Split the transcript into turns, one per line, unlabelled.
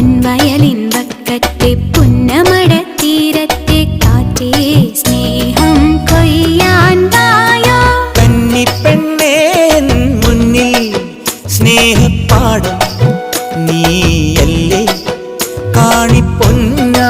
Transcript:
പൊൻവയലിൻ വക്കത്തെ പുന്നമടത്തീരത്തെ കാറ്റേ സ്നേഹം കൊയ്യാൻ വായോ.
കന്നിപ്പെണ്ണേ മുന്നിൽ സ്നേഹപ്പാടം നീയല്ലേ കാണിപ്പൊന്നാ